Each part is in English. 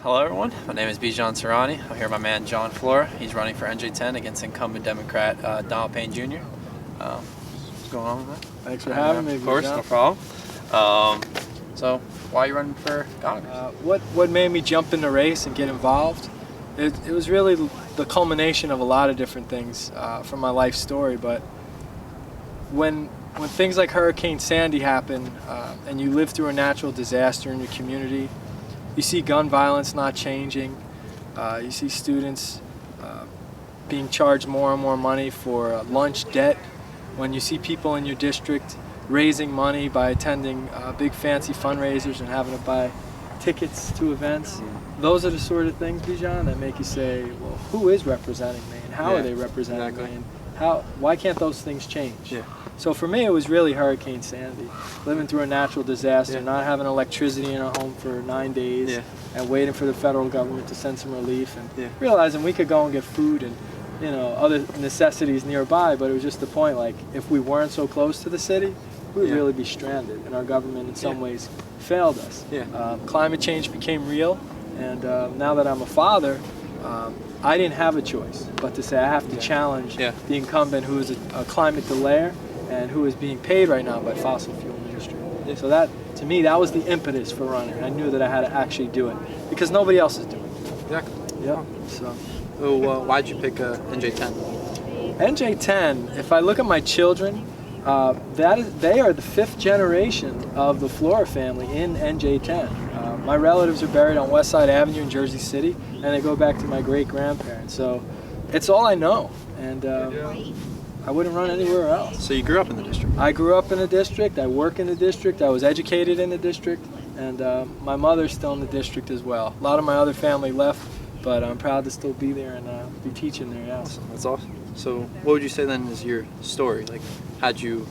Hello everyone, my name is John Serrani. I'm here with my man John Flora. He's running for NJ10 against incumbent Democrat Donald Payne Jr. What's going on with that? Thanks for having me. Of course, no problem. So, why are you running for Congress? What made me jump in the race and get involved? It was really the culmination of a lot of different things from my life story. But when things like Hurricane Sandy happen and you live through a natural disaster in your community, you see gun violence not changing. You see students being charged more and more money for lunch debt. When you see people in your district raising money by attending big fancy fundraisers and having to buy tickets to events, those are the sort of things, Bijan, that make you say, well, who is representing me and how are they representing me and why can't those things change? Yeah. So for me, it was really Hurricane Sandy. Living through a natural disaster, not having electricity in our home for 9 days, and waiting for the federal government to send some relief, and realizing we could go and get food and other necessities nearby, but it was just the point, like, if we weren't so close to the city, we would really be stranded, and our government in some ways failed us. Climate change became real, and now that I'm a father, I didn't have a choice but to say I have to challenge the incumbent who is a climate delayer and who is being paid right now by fossil fuel industry. So that, to me, that was the impetus for running. I knew that I had to actually do it because nobody else is doing it. Exactly. Yeah. So why'd you pick NJ10? NJ10, if I look at my children, they are the 5th generation of the Flora family in NJ10. My relatives are buried on West Side Avenue in Jersey City, and they go back to my great-grandparents. So it's all I know, and I wouldn't run anywhere else. So you grew up in the district? I grew up in the district, I work in the district, I was educated in the district, and my mother's still in the district as well. A lot of my other family left, but I'm proud to still be there and be teaching there, yeah. That's awesome. So what would you say then is your story? Like, how'd you,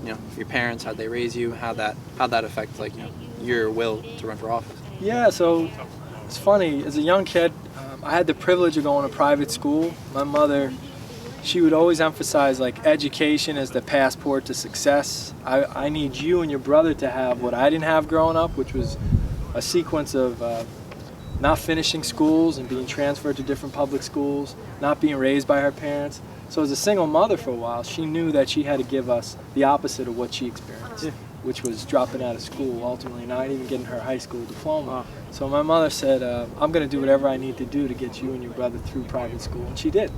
your parents, how'd they raise you? How'd that affect, like, your will to run for office? Yeah, so it's funny, as a young kid, I had the privilege of going to private school. My mother, she would always emphasize, like, education as the passport to success. I need you and your brother to have what I didn't have growing up, which was a sequence of not finishing schools and being transferred to different public schools, not being raised by her parents. So as a single mother for a while, she knew that she had to give us the opposite of what she experienced, which was dropping out of school, ultimately not even getting her high school diploma. So my mother said, I'm going to do whatever I need to do to get you and your brother through private school, and she did.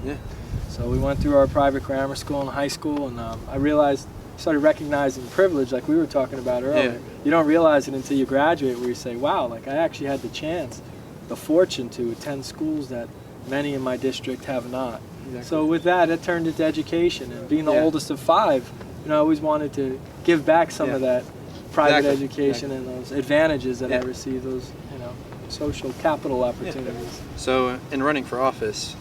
So we went through our private grammar school and high school, and I started recognizing privilege like we were talking about earlier. You don't realize it until you graduate, where you say, wow, like, I actually had the chance, the fortune to attend schools that many in my district have not. So with that, it turned into education, and being the oldest of 5, I always wanted to give back some of that private education and those advantages that I received, those social capital opportunities. So in running for office,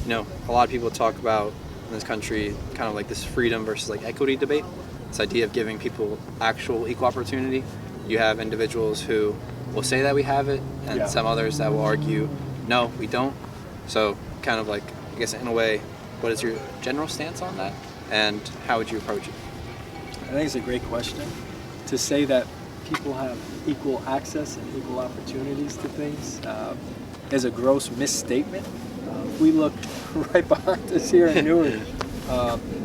a lot of people talk about in this country kind of like this freedom versus like equity debate, this idea of giving people actual equal opportunity. You have individuals who will say that we have it, and some others that will argue, no, we don't. So kind of like, I guess in a way, what is your general stance on that, and how would you approach it? I think it's a great question. To say that people have equal access and equal opportunities to things is a gross misstatement. If we look right behind us here in Newark,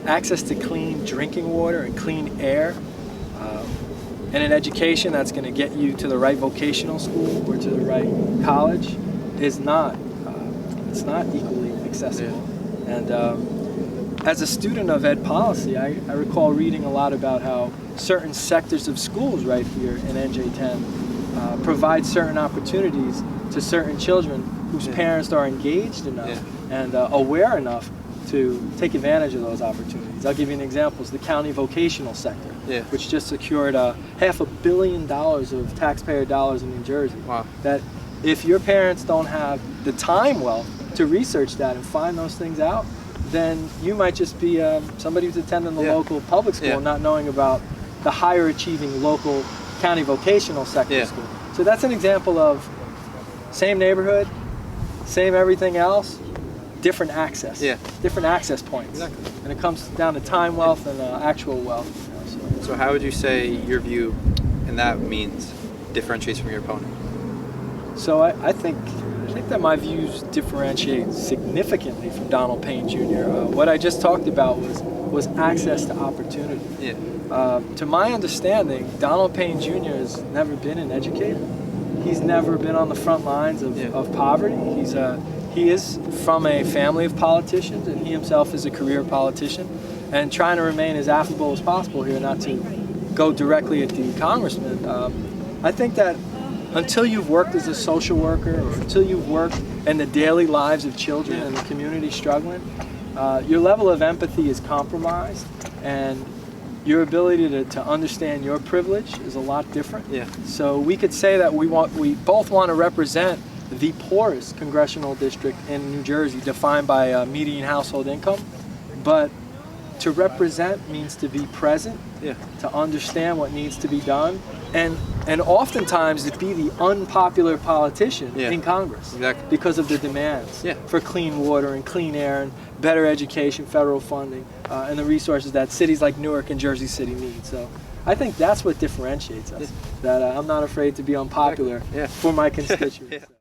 access to clean drinking water and clean air, and an education that's going to get you to the right vocational school or to the right college is not, it's not equally accessible. And as a student of ed policy, I recall reading a lot about how certain sectors of schools right here in NJ10 provide certain opportunities to certain children whose parents are engaged enough and aware enough to take advantage of those opportunities. I'll give you an example. It's the county vocational sector, which just secured $500 million of taxpayer dollars in New Jersey. Wow. That if your parents don't have the time wealth to research that and find those things out, then you might just be somebody who's attending the local public school not knowing about the higher achieving local county vocational sector school. So that's an example of same neighborhood, same everything else, different access, different access points. Exactly. And it comes down to time wealth and actual wealth. So how would you say your view in that means differentiates from your opponent? So I think that my views differentiate significantly from Donald Payne Jr. What I just talked about was access to opportunity. Yeah. To my understanding, Donald Payne Jr. has never been an educator. He's never been on the front lines of poverty. He is from a family of politicians, and he himself is a career politician, and trying to remain as affable as possible here, not to go directly at the congressman. I think that until you've worked as a social worker, or until you've worked in the daily lives of children and the community struggling, your level of empathy is compromised, and your ability to understand your privilege is a lot different. Yeah. So we could say that we both want to represent the poorest congressional district in New Jersey, defined by median household income, but to represent means to be present, to understand what needs to be done, and oftentimes to be the unpopular politician in Congress because of the demands for clean water and clean air and better education, federal funding, and the resources that cities like Newark and Jersey City need. So I think that's what differentiates us, that I'm not afraid to be unpopular for my constituents.